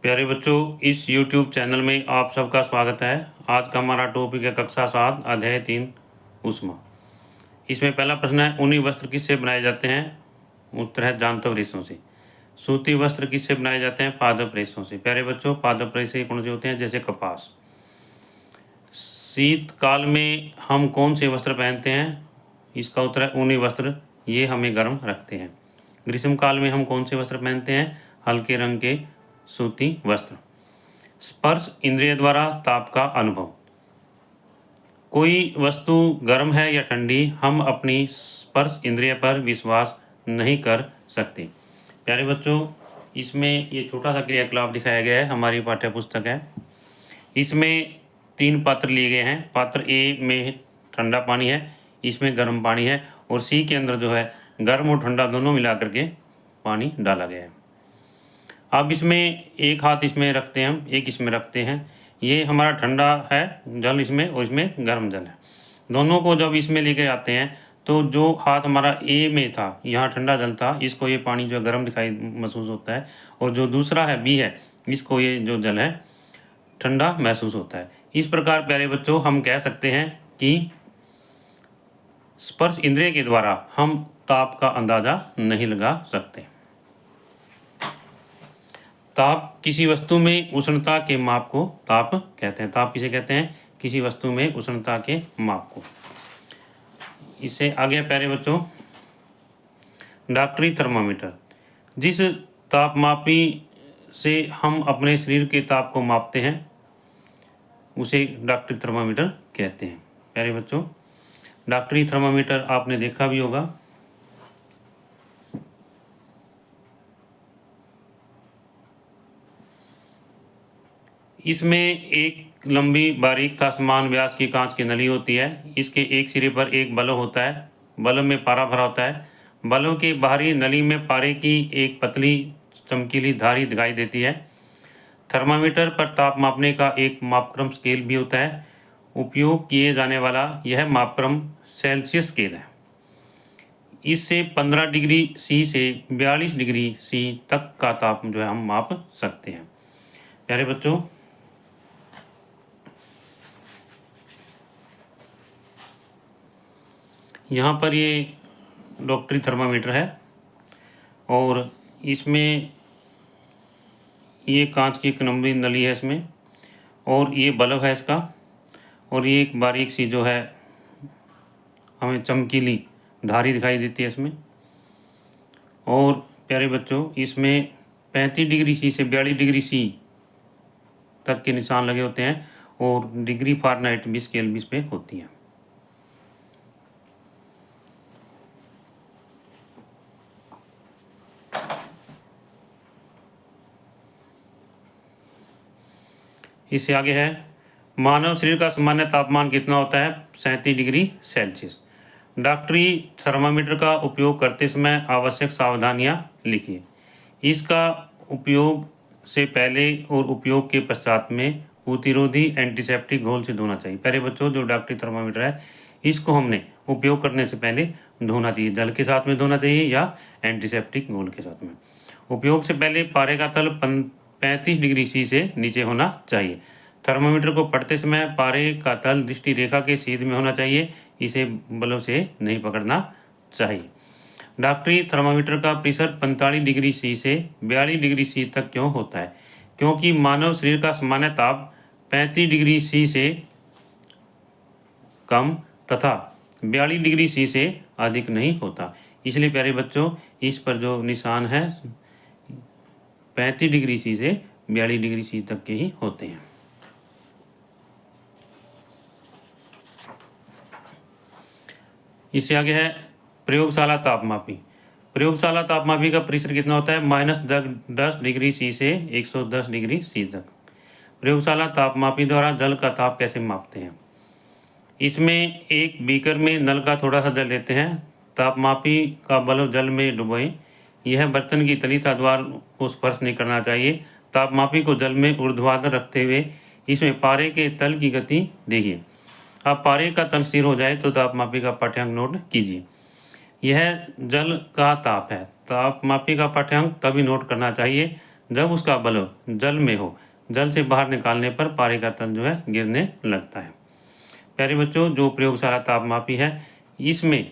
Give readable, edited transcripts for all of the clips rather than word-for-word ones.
प्यारे बच्चों, इस YouTube चैनल में आप सबका स्वागत है। आज का हमारा टॉपिक है कक्षा 7 अध्याय 3 ऊष्मा। इसमें पहला प्रश्न है, ऊनी वस्त्र किससे बनाए जाते हैं? उत्तर है जांतव रेशों से। सूती वस्त्र किससे बनाए जाते हैं? पादप रेशों से। प्यारे बच्चों, पादप रेशे कौन से होते हैं? जैसे कपास। शीतकाल में हम कौन से वस्त्र पहनते हैं? इसका उत्तर है ऊनी वस्त्र, ये हमें गर्म रखते हैं। ग्रीष्म काल में हम कौन से वस्त्र पहनते हैं? हल्के रंग के सूती वस्त्र। स्पर्श इंद्रिय द्वारा ताप का अनुभव। कोई वस्तु गर्म है या ठंडी, हम अपनी स्पर्श इंद्रिय पर विश्वास नहीं कर सकते। प्यारे बच्चों, इसमें ये छोटा सा क्रियाकलाप दिखाया गया है, हमारी पाठ्य पुस्तक है। इसमें 3 पात्र लिए गए हैं। पात्र ए में ठंडा पानी है, इसमें गर्म पानी है, और सी के अंदर जो है गर्म और ठंडा दोनों मिला करके पानी डाला गया है। अब इसमें एक हाथ इसमें रखते हैं हम, एक इसमें रखते हैं। ये हमारा ठंडा है जल इसमें, और इसमें गर्म जल है। दोनों को जब इसमें लेके आते हैं तो जो हाथ हमारा ए में था, यहाँ ठंडा जल था, इसको ये पानी जो गर्म दिखाई महसूस होता है, और जो दूसरा है बी है, इसको ये जो जल है ठंडा महसूस होता है। इस प्रकार प्यारे बच्चों, हम कह सकते हैं कि स्पर्श इंद्रिय के द्वारा हम ताप का अंदाजा नहीं लगा सकते। ताप किसी वस्तु में उष्णता के माप को ताप कहते हैं। ताप किसे कहते हैं? किसी वस्तु में उष्णता के माप को। इससे आगे प्यारे बच्चों, डॉक्टरी थर्मामीटर। जिस तापमापी से हम अपने शरीर के ताप को मापते हैं उसे डॉक्टरी थर्मामीटर कहते हैं। प्यारे बच्चों, डॉक्टरी थर्मामीटर आपने देखा भी होगा। इसमें एक लंबी बारीक था समान व्यास की कांच की नली होती है। इसके एक सिरे पर एक बल्ब होता है। बल्ब में पारा भरा होता है। बल्ब के बाहरी नली में पारे की एक पतली चमकीली धारी दिखाई देती है। थर्मामीटर पर ताप मापने का एक मापक्रम स्केल भी होता है। उपयोग किए जाने वाला यह मापक्रम सेल्सियस स्केल है। इससे 15 डिग्री सी से 42 डिग्री सी तक का ताप जो है हम माप सकते हैं। प्यारे बच्चों, यहाँ पर ये डॉक्टरी थर्मामीटर है, और इसमें ये कांच की एक लंबी नली है इसमें, और ये बल्ब है इसका, और ये एक बारीक सी जो है हमें चमकीली धारी दिखाई देती है इसमें। और प्यारे बच्चों, इसमें 35 डिग्री सी से 42 डिग्री सी तक के निशान लगे होते हैं, और डिग्री फ़ारेनहाइट भी स्केल भी इस पे होती है। इससे आगे है, मानव शरीर का सामान्य तापमान कितना होता है? 37 डिग्री सेल्सियस। डॉक्टरी थर्मामीटर का उपयोग करते समय आवश्यक सावधानियां लिखिए। इसका उपयोग से पहले और उपयोग के पश्चात में प्रतिरोधी एंटीसेप्टिक घोल से धोना चाहिए। प्यारे बच्चों, जो डॉक्टरी थर्मामीटर है इसको हमने उपयोग करने से पहले धोना चाहिए। जल के साथ में धोना चाहिए या एंटीसेप्टिक घोल के साथ में। उपयोग से पहले पारे का तल 35 डिग्री सी से नीचे होना चाहिए। थर्मामीटर को पढ़ते समय पारे का तल दृष्टि रेखा के सीध में होना चाहिए। इसे बलों से नहीं पकड़ना चाहिए। डॉक्टरी थर्मामीटर का प्रेशर 45 डिग्री सी से 42 डिग्री सी तक क्यों होता है? क्योंकि मानव शरीर का सामान्य ताप 35 डिग्री सी से कम तथा 42 डिग्री सी से अधिक नहीं होता। इसलिए प्यारे बच्चों, इस पर जो निशान है 35 डिग्री सी से 42 डिग्री सी तक के ही होते हैं। इससे आगे है प्रयोगशाला तापमापी। प्रयोगशाला तापमापी का प्रेशर कितना होता है? -10 डिग्री सी से 110 डिग्री सी तक। प्रयोगशाला तापमापी द्वारा जल का ताप कैसे मापते हैं? इसमें एक बीकर में नल का थोड़ा सा जल लेते हैं। तापमापी का बल्ब जल में डुबोएं। यह बर्तन की तली का द्वार को स्पर्श नहीं करना चाहिए। तापमापी को जल में ऊर्ध्वाधर रखते हुए इसमें पारे के तल की गति देखिए। अब पारे का तल स्थिर हो जाए तो तापमापी का पाठ्यांक नोट कीजिए। यह जल का ताप है। तापमापी का पाठ्यांक तभी नोट करना चाहिए जब उसका बल जल में हो, जल से बाहर निकालने पर पारे का तल जो है गिरने लगता है। प्यारे बच्चों, जो प्रयोगशाला तापमापी है, इसमें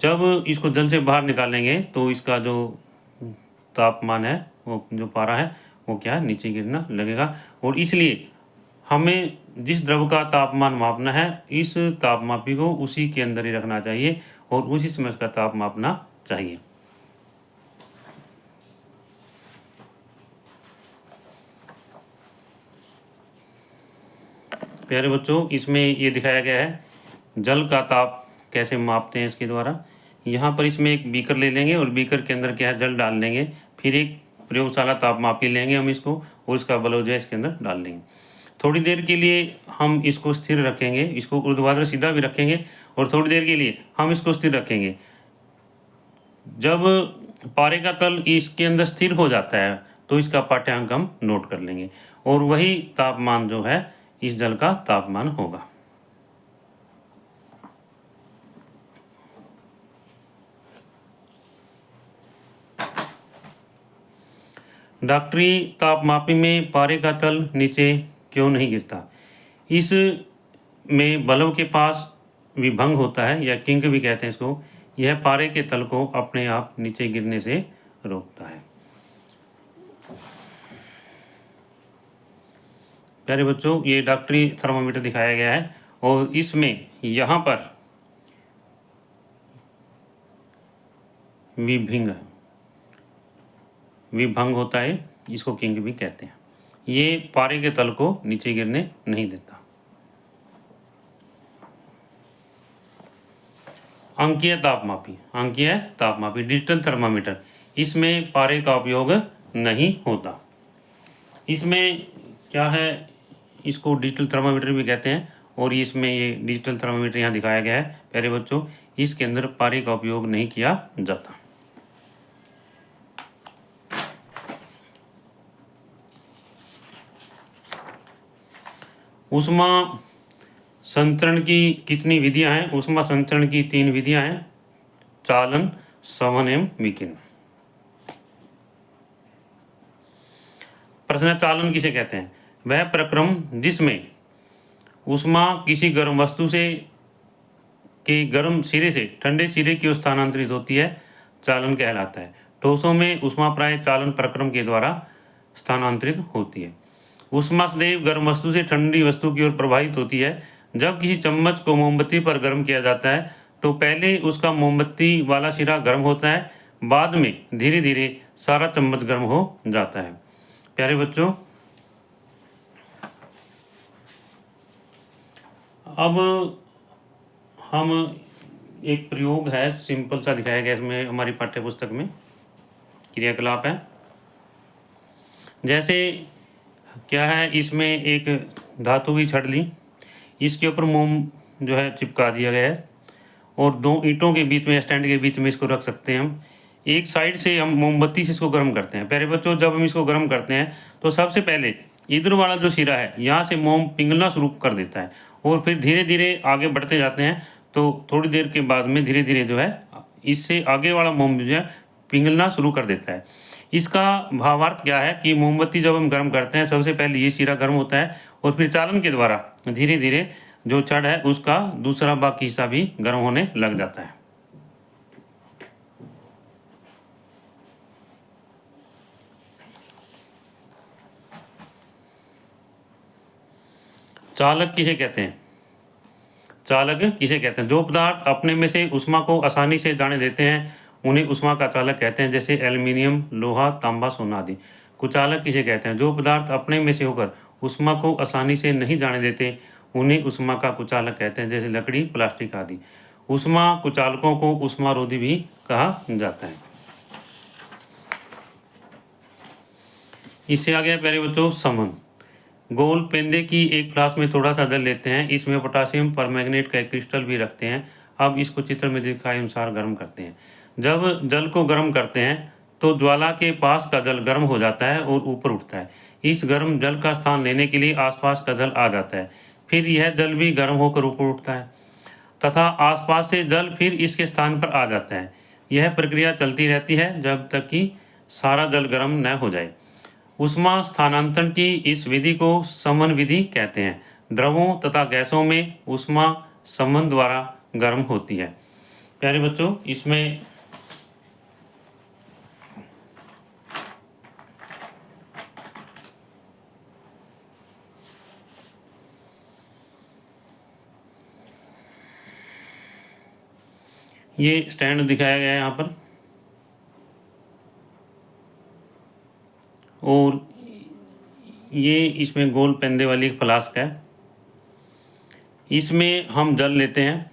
जब इसको जल से बाहर निकालेंगे तो इसका जो तापमान है, वो जो पारा है, वो क्या है, नीचे गिरना लगेगा। और इसलिए हमें जिस द्रव का तापमान मापना है, इस तापमापी को उसी के अंदर ही रखना चाहिए और उसी समय उसका ताप मापना चाहिए। प्यारे बच्चों, इसमें ये दिखाया गया है जल का ताप कैसे मापते हैं इसके द्वारा। यहाँ पर इसमें एक बीकर ले लेंगे और बीकर के अंदर क्या है, जल डाल लेंगे। फिर एक प्रयोगशाला तापमापी लेंगे हम इसको, और इसका बलव जो है इसके अंदर डाल लेंगे। थोड़ी देर के लिए हम इसको स्थिर रखेंगे, इसको ऊर्ध्वाधर सीधा भी रखेंगे, और थोड़ी देर के लिए हम इसको स्थिर रखेंगे। जब पारे का तल इसके अंदर स्थिर हो जाता है तो इसका पाठ्यांक हम नोट कर लेंगे, और वही तापमान जो है इस जल का तापमान होगा। डॉक्टरी तापमापी में पारे का तल नीचे क्यों नहीं गिरता? इस में बल्ब के पास विभंग होता है, या किंक भी कहते हैं इसको। यह पारे के तल को अपने आप नीचे गिरने से रोकता है। प्यारे बच्चों, ये डॉक्टरी थर्मामीटर दिखाया गया है, और इसमें यहाँ पर विभंग होता है, इसको किंग भी कहते हैं। ये पारे के तल को नीचे गिरने नहीं देता। अंकीय तापमापी डिजिटल थर्मामीटर, इसमें पारे का उपयोग नहीं होता। इसमें क्या है, इसको डिजिटल थर्मामीटर भी कहते हैं, और इसमें ये डिजिटल थर्मामीटर यहाँ दिखाया गया है। प्यारे बच्चों, इसके अंदर पारे का उपयोग नहीं किया जाता। ऊष्मा संचरण की कितनी विधियां हैं? ऊष्मा संचरण की 3 विधियां हैं, चालन, संवहन एवं विकिरण। प्रश्न, चालन किसे कहते हैं? वह प्रक्रम जिसमें ऊष्मा किसी गर्म वस्तु से के गर्म सिरे से ठंडे सिरे की ओर स्थानांतरित होती है, चालन कहलाता है। ठोसों में ऊष्मा प्राय चालन प्रक्रम के द्वारा स्थानांतरित होती है। ऊष्मा सदैव गर्म वस्तु से ठंडी वस्तु की ओर प्रवाहित होती है। जब किसी चम्मच को मोमबत्ती पर गर्म किया जाता है तो पहले उसका मोमबत्ती वाला सिरा गर्म होता है, बाद में धीरे धीरे सारा चम्मच गर्म हो जाता है। प्यारे बच्चों, अब हम एक प्रयोग है, सिंपल सा दिखाया गया इसमें, हमारी पाठ्य पुस्तक में क्रियाकलाप है। जैसे क्या है, इसमें एक धातु की छड़ ली, इसके ऊपर मोम जो है चिपका दिया गया है, और 2 ईंटों के बीच में, स्टैंड के बीच में इसको रख सकते हैं हम। एक साइड से हम मोमबत्ती से इसको गर्म करते हैं। प्यारे बच्चों, जब हम इसको गर्म करते हैं तो सबसे पहले इधर वाला जो सिरा है, यहाँ से मोम पिघलना शुरू कर देता है, और फिर धीरे धीरे आगे बढ़ते जाते हैं। तो थोड़ी देर के बाद में धीरे धीरे जो है इससे आगे वाला मोम जो है पिघलना शुरू कर देता है। इसका भावार्थ क्या है कि मोमबत्ती जब हम गर्म करते हैं, सबसे पहले ये सिरा गर्म होता है, और फिर चालन के द्वारा धीरे धीरे जो छड़ है उसका दूसरा बाकी हिस्सा भी गर्म होने लग जाता है। चालक किसे कहते हैं? जो पदार्थ अपने में से ऊष्मा को आसानी से जाने देते हैं उन्हें ऊष्मा का चालक कहते हैं, जैसे एल्युमिनियम, लोहा, तांबा, सोना आदि। कुचालक किसे कहते हैं? जो पदार्थ अपने में से होकर ऊष्मा को आसानी से नहीं जाने देते उन्हें ऊष्मा का कुचालक कहते हैं, जैसे लकड़ी, प्लास्टिक आदि। ऊष्मा कुचालकों को ऊष्मारोधी भी कहा जाता है। इससे आ गया प्यारे बच्चों संवहन। गोल पेंदे की एक फ्लास्क में थोड़ा सा जल लेते हैं, इसमें पोटासियम परमैंगनेट का एक क्रिस्टल भी रखते हैं। अब इसको चित्र में दिखाए अनुसार गर्म करते हैं। जब जल को गर्म करते हैं तो ज्वाला के पास का जल गर्म हो जाता है और ऊपर उठता है। इस गर्म जल का स्थान लेने के लिए आसपास का जल आ जाता है, फिर यह जल भी गर्म होकर ऊपर उठता है तथा आसपास से जल फिर इसके स्थान पर आ जाता है। यह प्रक्रिया चलती रहती है जब तक कि सारा जल गर्म न हो जाए। ऊष्मा स्थानांतरण की इस विधि को संवहन विधि कहते हैं। द्रवों तथा गैसों में ऊष्मा संवहन द्वारा गर्म होती है। प्यारे बच्चों, इसमें ये स्टैंड दिखाया गया है यहाँ पर, और ये इसमें गोल पेंदे वाली एक फ्लास्क है। इसमें हम जल लेते हैं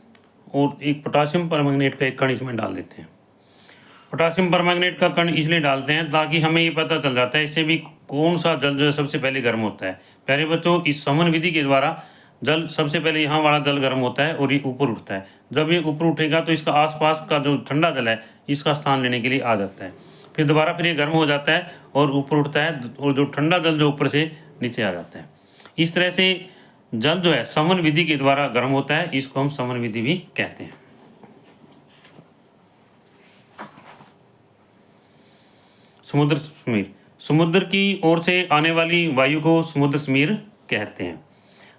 और एक पोटासियम परमैंगनेट का एक कण इसमें डाल देते हैं। पोटासियम परमैंगनेट का कण इसलिए डालते हैं ताकि हमें ये पता चल जाता है इससे भी कौन सा जल जो है सबसे पहले गर्म होता है। प्यारे बच्चों, इस संवहन विधि के द्वारा जल सबसे पहले यहाँ वाला जल गर्म होता है और ये ऊपर उठता है। जब ये ऊपर उठेगा तो इसका आसपास का जो ठंडा जल है इसका स्थान लेने के लिए आ जाता है। फिर दोबारा फिर ये गर्म हो जाता है और ऊपर उठता है, और जो ठंडा जल जो ऊपर से नीचे आ जाता है। इस तरह से जल जो है संवहन विधि के द्वारा गर्म होता है। इसको हम संवहन विधि भी कहते हैं। समुद्र समीर, समुद्र की ओर से आने वाली वायु को समुद्र समीर कहते हैं।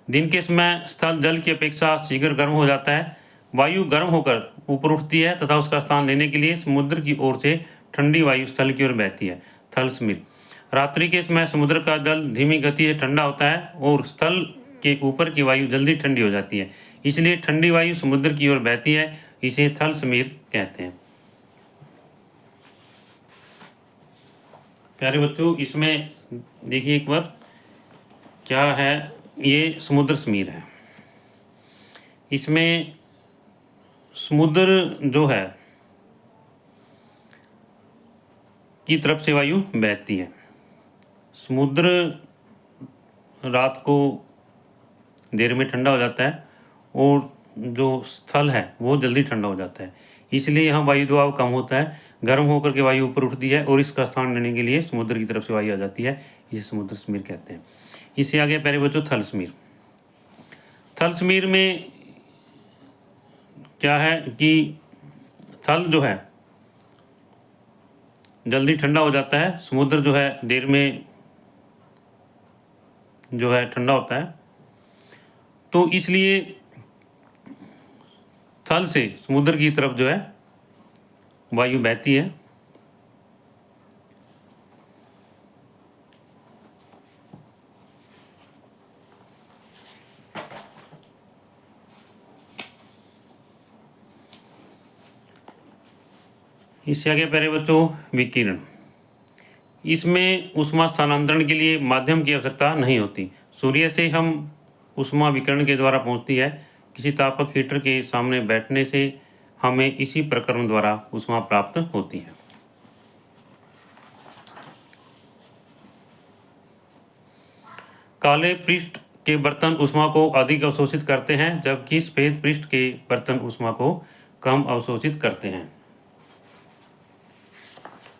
दिन के समय स्थल जल की अपेक्षा शीघ्र गर्म हो जाता है। वायु गर्म होकर ऊपर उठती है तथा उसका स्थान लेने के लिए समुद्र की ओर से ठंडी वायु स्थल की ओर बहती है। थल समीर, रात्रि के समय समुद्र का जल धीमी गति से ठंडा होता है और स्थल के ऊपर की वायु जल्दी ठंडी हो जाती है, इसलिए ठंडी वायु समुद्र की ओर बहती है। इसे थल समीर कहते हैं। प्यारे बच्चों, इसमें देखिए एक बार क्या है, ये समुद्र समीर है। इसमें समुद्र जो है की तरफ से वायु बहती है। समुद्र रात को देर में ठंडा हो जाता है और जो स्थल है वो जल्दी ठंडा हो जाता है, इसलिए यहाँ वायु दबाव कम होता है। गर्म होकर के वायु ऊपर उठती है और इसका स्थान लेने के लिए समुद्र की तरफ से वायु आ जाती है। इसे समुद्र समीर कहते हैं। इससे आगे प्यारे बच्चों थल समीर। थल समीर में क्या है कि थल जो है जल्दी ठंडा हो जाता है, समुद्र जो है देर में जो है ठंडा होता है, तो इसलिए थल से समुद्र की तरफ जो है वायु बहती है। इससे आगे प्यारे बच्चों विकिरण। इसमें ऊष्मा स्थानांतरण के लिए माध्यम की आवश्यकता नहीं होती। सूर्य से हम ऊष्मा विकिरण के द्वारा पहुंचती है। किसी तापक हीटर के सामने बैठने से हमें इसी प्रक्रम द्वारा ऊष्मा प्राप्त होती है। काले पृष्ठ के बर्तन ऊष्मा को अधिक अवशोषित करते हैं, जबकि सफेद पृष्ठ के बर्तन ऊष्मा को कम अवशोषित करते हैं।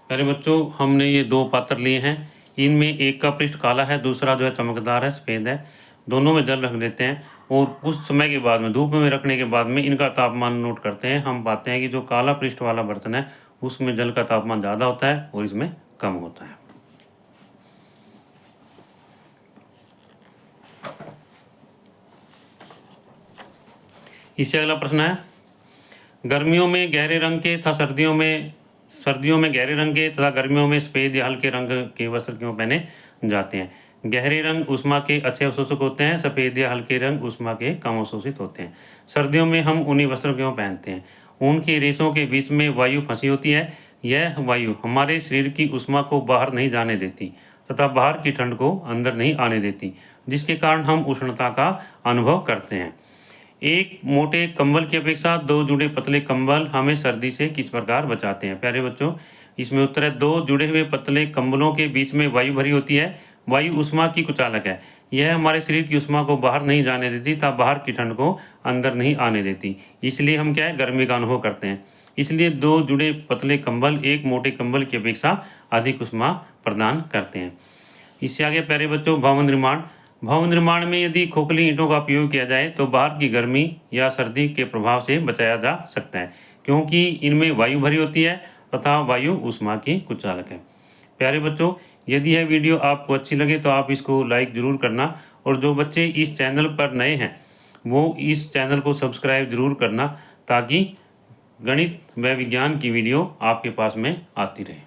अरे बच्चों, हमने ये दो पात्र लिए हैं। इनमें एक का पृष्ठ काला है, दूसरा जो है चमकदार है, सफ़ेद है। दोनों में जल रख देते हैं और कुछ समय के बाद में धूप में रखने के बाद में इनका तापमान नोट करते हैं। हम पाते हैं कि जो काला पृष्ठ वाला बर्तन है उसमें जल का तापमान ज़्यादा होता है और इसमें कम होता है। इससे अगला प्रश्न है, गर्मियों में गहरे रंग के तथा सर्दियों में गहरे रंग के तथा गर्मियों में सफ़ेद या हल्के रंग के वस्त्र क्यों पहने जाते हैं? गहरे रंग ऊष्मा के अच्छे अवशोषक होते हैं, सफ़ेद या हल्के रंग ऊष्मा के कम अवशोषित होते हैं। सर्दियों में हम ऊनी वस्त्र क्यों पहनते हैं? ऊन के रेशों के बीच में वायु फंसी होती है। यह वायु हमारे शरीर की ऊष्मा को बाहर नहीं जाने देती तथा बाहर की ठंड को अंदर नहीं आने देती, जिसके कारण हम उष्णता का अनुभव करते हैं। एक मोटे कंबल की अपेक्षा दो जुड़े पतले कंबल हमें सर्दी से किस प्रकार बचाते हैं? प्यारे बच्चों, इसमें उत्तर है, दो जुड़े हुए पतले कंबलों के बीच में वायु भरी होती है। वायु ऊष्मा की कुचालक है। यह हमारे शरीर की ऊष्मा को बाहर नहीं जाने देती तथा बाहर की ठंड को अंदर नहीं आने देती, इसलिए हम क्या है, गर्मी का अनुभव करते हैं। इसलिए दो जुड़े पतले कंबल एक मोटे कंबल की अपेक्षा अधिक ऊष्मा प्रदान करते हैं। इससे आगे प्यारे बच्चों भवन निर्माण। भवन निर्माण में यदि खोखली ईंटों का उपयोग किया जाए तो बाहर की गर्मी या सर्दी के प्रभाव से बचाया जा सकता है, क्योंकि इनमें वायु भरी होती है तथा वायु ऊष्मा की कुचालक है। प्यारे बच्चों, यदि यह वीडियो आपको अच्छी लगे तो आप इसको लाइक ज़रूर करना, और जो बच्चे इस चैनल पर नए हैं वो इस चैनल को सब्सक्राइब ज़रूर करना, ताकि गणित व विज्ञान की वीडियो आपके पास में आती रहे।